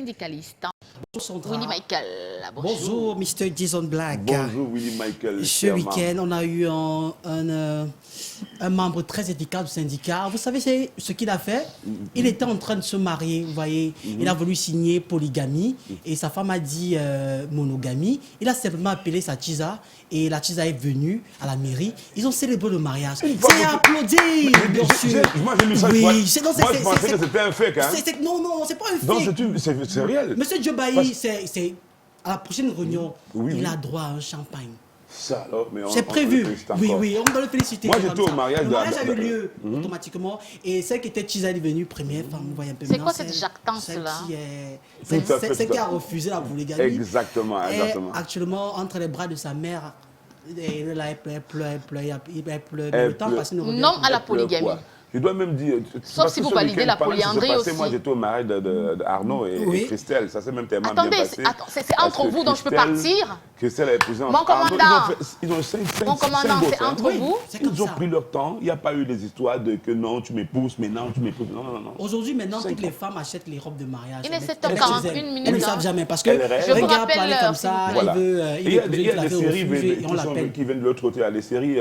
syndicaliste. Bonjour Willie Michael. Bonjour Mr. Jason Black. Bonjour Willie Michael. Ce week-end, on a eu un membre très efficace du syndicat. Vous savez ce qu'il a fait? Il était en train de se marier, vous voyez. Il a voulu signer polygamie et sa femme a dit monogamie. Il a simplement appelé sa tisa et la tisa est venue à la mairie. Ils ont célébré le mariage. C'est applaudi, bien sûr. Moi, j'ai lu ça. Oui, moi, je pensais que c'était un fait, quand même. Non, c'est pas un fait. Donc, c'est réel. Monsieur Diobaï, c'est à la prochaine réunion, Oui, il a droit à un champagne. Ça, alors, mais c'est prévu. Oui, on doit le féliciter. Moi, j'étais au mariage. Le mariage a eu lieu automatiquement. Et celle qui était Tisa est venue première femme, vous voyez un peu. C'est quoi cette jactance-là? Celle qui a refusé la polygamie. Exactement. Actuellement, entre les bras de sa mère, elle pleure. Le temps passé ne revient non plus. à la polygamie. Je dois même dire... Sauf si vous validez la polyandrie aussi. Moi, j'étais au mariage d'Arnaud et Christelle. Ça s'est même tellement bien passé. Attendez, c'est entre vous, donc je peux partir. Christelle a épousé... Mon commandant, ils ont 5 mon commandant, c'est entre vous. Ils ont pris leur temps. Il n'y a pas eu des histoires de que non, tu m'épouses, mais non, tu m'épouses. Non. Aujourd'hui, maintenant, toutes les femmes achètent les robes de mariage. Il est 7h41 minutes. Elles ne savent jamais parce que je vous regarde rappelle parler comme ça, il y a des séries qui viennent de l'autre côté. Les séries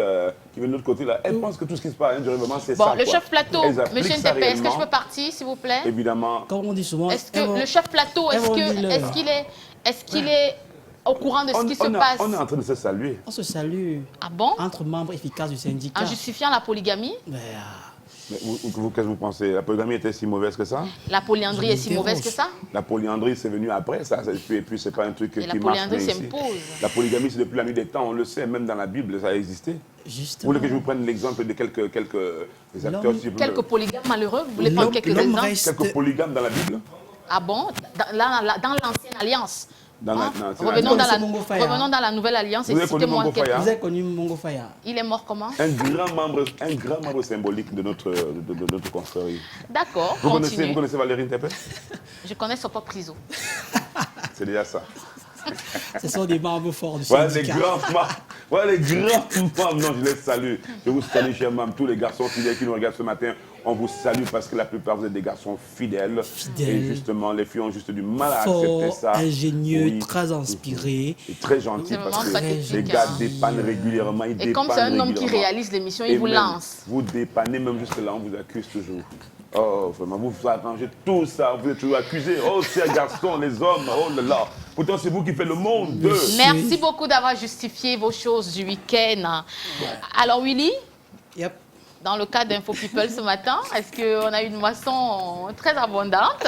qui viennent de l'autre côté, elles pensent que tout ce qui se passe du règlement, c'est ça. Bon, le chef plateau, monsieur Ntepé, est-ce que je peux partir, s'il vous plaît? Évidemment. Comme on dit souvent. Est-ce que le chef plateau, est-ce qu'il est au courant de ce qui se passe? On est en train de se saluer. On se salue. Ah bon? Entre membres efficaces du syndicat. En justifiant la polygamie? Mais qu'est-ce que vous pensez? La polygamie était si mauvaise que ça? La polyandrie est si mauvaise que ça? La polyandrie, c'est venu après ça. Et puis, c'est pas un truc qui marche. La polyandrie s'impose. La polygamie, c'est depuis la nuit des temps. On le sait, même dans la Bible, ça a existé. Justement. Vous voulez que je vous prenne l'exemple de quelques acteurs? Quelques polygames malheureux? Vous voulez prendre quelques exemples? Quelques polygames dans la Bible? Ah bon? Dans l'ancienne alliance? Revenons dans la nouvelle alliance et citez-moi quelqu'un. Vous avez connu Mongo Faya? Il est mort comment? Un grand membre symbolique de notre confrérie. D'accord, Vous connaissez Valérie Ntepé? Je connais son propre Priso. C'est déjà ça. Ce sont des membres forts du syndicat. Les grands membres. Non, je les salue. Je vous salue, chers membres, tous les garçons fidèles qui nous regardent ce matin. On vous salue parce que la plupart, vous êtes des garçons fidèles. Et justement, les filles ont juste du mal à accepter ça. Ingénieux, très inspirés. Et très gentils parce que les gars dépannent régulièrement. Et comme c'est un homme qui réalise l'émission, il vous lance. Vous dépannez, même jusque-là, on vous accuse toujours. Oh, vraiment, vous arrangez tout ça. Vous êtes toujours accusés. Oh, ces garçons, les hommes, oh là là. Pourtant, c'est vous qui faites le monde. Merci beaucoup d'avoir justifié vos choses du week-end. Alors, Willy? Yep. Dans le cas d'Info People ce matin, est-ce qu'on a une moisson très abondante?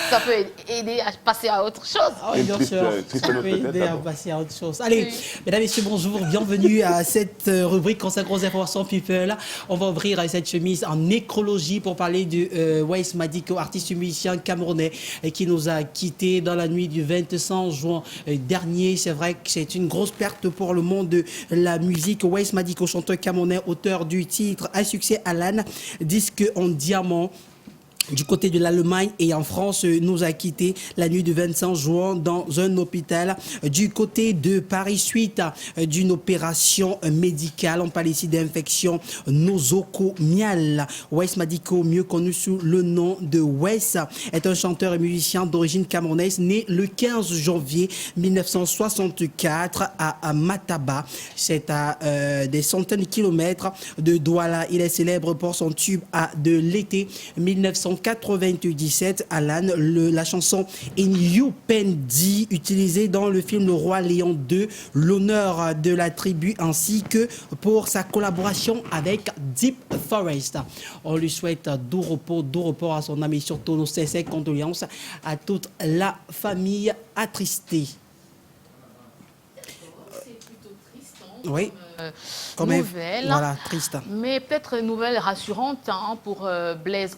Ça peut aider à passer à autre chose. Ah oui, bien sûr. Ça peut aider à passer à autre chose. Allez, mesdames et messieurs, bonjour. Bienvenue à cette rubrique consacrée aux informations People. On va ouvrir cette chemise en nécrologie pour parler de Waïs Madiko, artiste musicien camerounais qui nous a quittés dans la nuit du 25 juin dernier. C'est vrai que c'est une grosse perte pour le monde de la musique. Waïs Madiko, chanteur camerounais, auteur du titre Un succès Alan, disque en diamant. Du côté de l'Allemagne et en France, nous a quitté la nuit du 25 juin dans un hôpital. Du côté de Paris, suite d'une opération médicale, on parle ici d'infection nosocomiale. Waïs Madiko, mieux connu sous le nom de Waïs, est un chanteur et musicien d'origine camerounaise, né le 15 janvier 1964 à Mataba. C'est à des centaines de kilomètres de Douala. Il est célèbre pour son tube de l'été 1997, Alan, la chanson In You Pendi, utilisée dans le film Le Roi Léon II, l'honneur de la tribu, ainsi que pour sa collaboration avec Deep Forest. On lui souhaite doux repos à son âme et surtout nos sincères condoléances à toute la famille attristée. Oui. Nouvelle, voilà, triste. Mais peut-être une nouvelle rassurante pour Blaise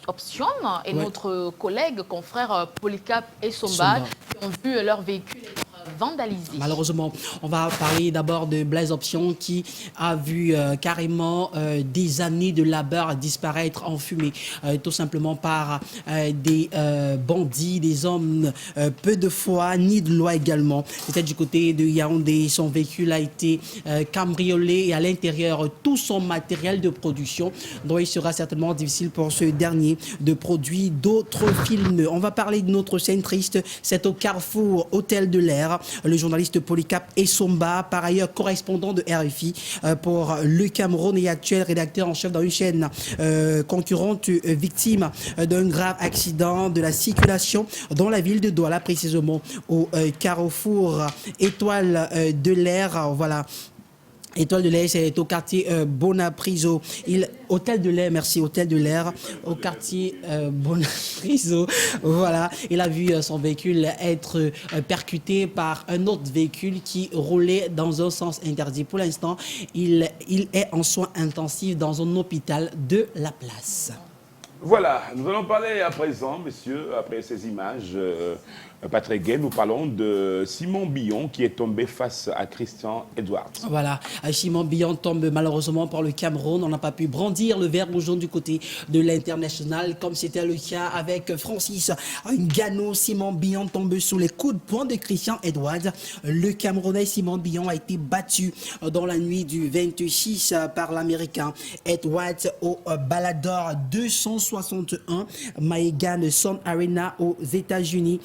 Option et notre collègue, confrère Polycap et Sombad, qui ont vu leur véhicule être vandalisé. Malheureusement, on va parler d'abord de Blaise Option qui a vu carrément des années de labeur disparaître en fumée, tout simplement par des bandits, des hommes peu de foi ni de loi également. C'était du côté de Yaoundé, son véhicule a été cambriolé et à l'intérieur tout son matériel de production, dont il sera certainement difficile pour ce dernier de produire d'autres films. On va parler de notre scène triste, c'est au Carrefour Hôtel de l'Air. Le journaliste Polycap Essomba, par ailleurs correspondant de RFI pour le Cameroun et actuel rédacteur en chef dans une chaîne concurrente, victime d'un grave accident de la circulation dans la ville de Douala, précisément au Carrefour Étoile de l'Air. Voilà. Étoile de l'Air, c'est au quartier Bonapriso. Hôtel de l'Air, merci, Hôtel de l'Air, au quartier Bonapriso. Voilà, il a vu son véhicule être percuté par un autre véhicule qui roulait dans un sens interdit. Pour l'instant, il est en soins intensifs dans un hôpital de la place. Voilà, nous allons parler à présent, messieurs, après ces images pas très gaies, nous parlons de Simon Billon qui est tombé face à Christian Edwards. Voilà, Simon Billon tombe malheureusement pour le Cameroun. On n'a pas pu brandir le vert rouge du côté de l'international, comme c'était le cas avec Francis Ngannou. Simon Billon tombe sous les coups de poing de Christian Edwards. Le Camerounais Simon Billon a été battu dans la nuit du 26 par l'Américain Edwards au Balador 261 Maegan Sun Arena aux États-Unis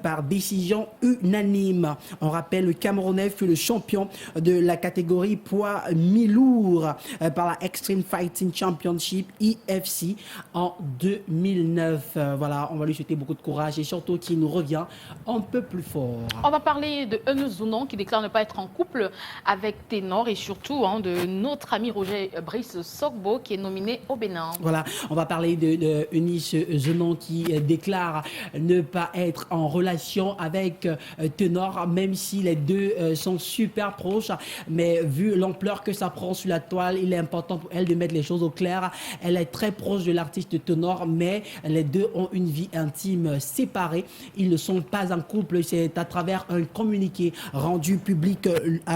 par décision unanime. On rappelle, le Camerounais fut le champion de la catégorie poids mi-lourd par la Extreme Fighting Championship IFC en 2009. Voilà, on va lui souhaiter beaucoup de courage et surtout qu'il nous revient un peu plus fort. On va parler de Euneu Zounon qui déclare ne pas être en couple avec Ténor et surtout de notre ami Roger Brice Sogbo qui est nominé au Bénin. Voilà, on va parler de Eunice Zounon qui déclare ne pas être en relation avec Ténor, même si les deux sont super proches. Mais vu l'ampleur que ça prend sur la toile, il est important pour elle de mettre les choses au clair. Elle est très proche de l'artiste Ténor, mais les deux ont une vie intime séparée. Ils ne sont pas en couple. C'est à travers un communiqué rendu public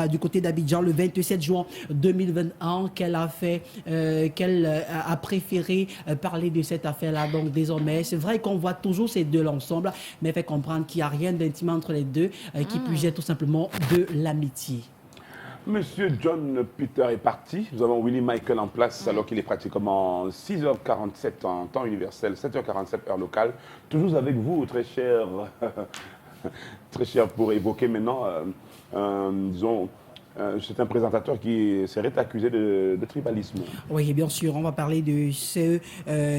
du côté d'Abidjan le 27 juin 2021 qu'elle a préféré parler de cette affaire-là. Donc désormais, c'est vrai qu'on voit toujours ces deux ensemble, mais fait comprendre qu'il n'y a rien d'intime entre les deux, qui plus est tout simplement de l'amitié. Monsieur John Peter est parti. Nous avons Willie Michael en place alors qu'il est pratiquement 6h47 en temps universel, 7h47 heure locale. Toujours avec vous, très cher, très cher pour évoquer maintenant, disons, c'est un présentateur qui serait accusé de tribalisme. Oui, bien sûr, on va parler de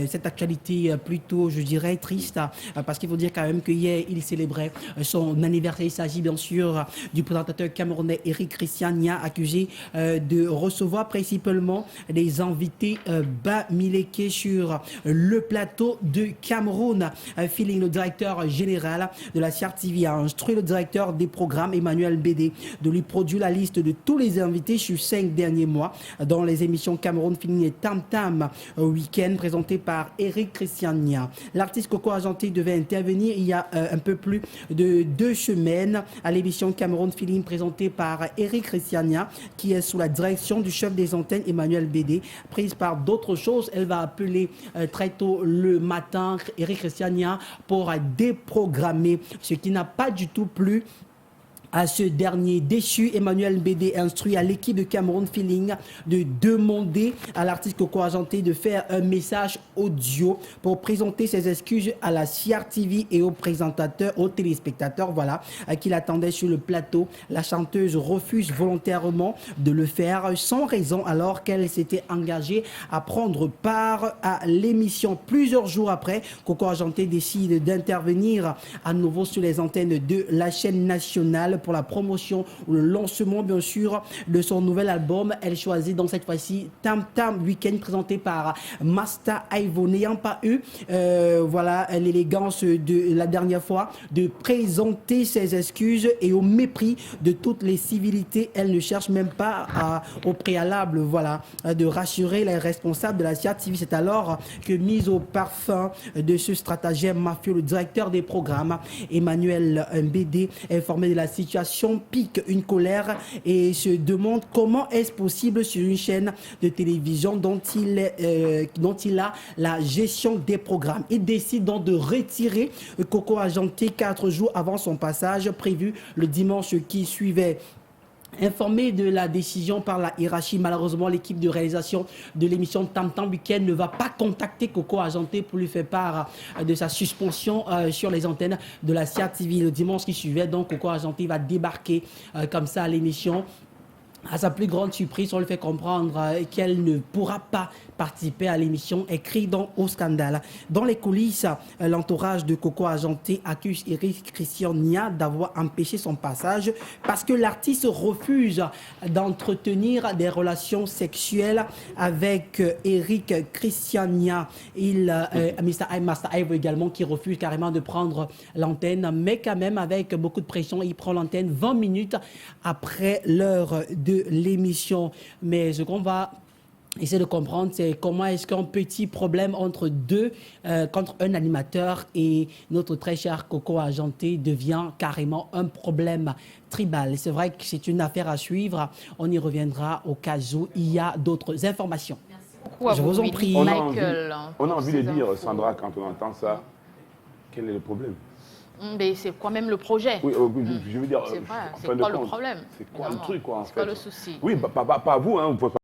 cette actualité plutôt, je dirais, triste, parce qu'il faut dire quand même qu'hier, il célébrait son anniversaire. Il s'agit bien sûr du présentateur camerounais Eric Christian Nia, accusé de recevoir principalement des invités bas-miléqués sur le plateau de Cameroun. Feeling, le directeur général de la CRTV, a instruit le directeur des programmes, Emmanuel Bédé, de lui produire la liste de tous les invités sur 5 derniers mois dans les émissions Cameroun Feeling et Tam Tam Week-end présentées par Eric Christian Nia. L'artiste Coco Argenté devait intervenir il y a un peu plus de 2 semaines à l'émission Cameroun Feeling présentée par Eric Christian Nia, qui est sous la direction du chef des antennes Emmanuel Bédé. Prise par d'autres choses, elle va appeler très tôt le matin Eric Christian Nia pour déprogrammer, ce qui n'a pas du tout plu à ce dernier. Déçu, Emmanuel Bédé instruit à l'équipe de Cameroun Feeling de demander à l'artiste Coco Argenté de faire un message audio pour présenter ses excuses à la CRTV et aux présentateurs, aux téléspectateurs, voilà, qui l'attendaient sur le plateau. La chanteuse refuse volontairement de le faire sans raison alors qu'elle s'était engagée à prendre part à l'émission. Plusieurs jours après, Coco Argenté décide d'intervenir à nouveau sur les antennes de la chaîne nationale pour la promotion ou le lancement bien sûr de son nouvel album. Elle choisit donc cette fois-ci Tam Tam Week-end présenté par Masta Ivo, n'ayant pas eu voilà l'élégance de la dernière fois de présenter ses excuses et au mépris de toutes les civilités. Elle ne cherche même pas au préalable voilà de rassurer les responsables de la CRTV. C'est alors que, mise au parfum de ce stratagème mafieux, le directeur des programmes Emmanuel Bédé est informé de la situation situation pique une colère et se demande comment est-ce possible sur une chaîne de télévision dont il a la gestion des programmes. Il décide donc de retirer Coco Argenté 4 jours avant son passage prévu le dimanche qui suivait. Informé de la décision par la hiérarchie, malheureusement, l'équipe de réalisation de l'émission Tam Tam Weekend ne va pas contacter Coco Argenté pour lui faire part de sa suspension sur les antennes de la CIA TV. Le dimanche qui suivait, donc, Coco Argenté va débarquer comme ça à l'émission. À sa plus grande surprise, on lui fait comprendre qu'elle ne pourra pas participer à l'émission, écrit donc au scandale. Dans les coulisses, l'entourage de Coco Argenté accuse Eric Christian Nia d'avoir empêché son passage parce que l'artiste refuse d'entretenir des relations sexuelles avec Eric Christian Nia. Master Ive également qui refuse carrément de prendre l'antenne, mais quand même avec beaucoup de pression, il prend l'antenne 20 minutes après l'heure de l'émission. Mais ce qu'on va essayer de comprendre, c'est comment est-ce qu'un petit problème entre un animateur et notre très cher Coco Argenté devient carrément un problème tribal. C'est vrai que c'est une affaire à suivre. On y reviendra au cas où il y a d'autres informations. Je vous en prie. On a envie de dire, Sandra, quand on entend ça, quel est le problème? Mais c'est quoi même le projet? Oui, je veux dire, c'est quoi le problème? C'est quoi le truc, quoi, en fait? C'est quoi le souci? Oui, pas vous, hein, vous pouvez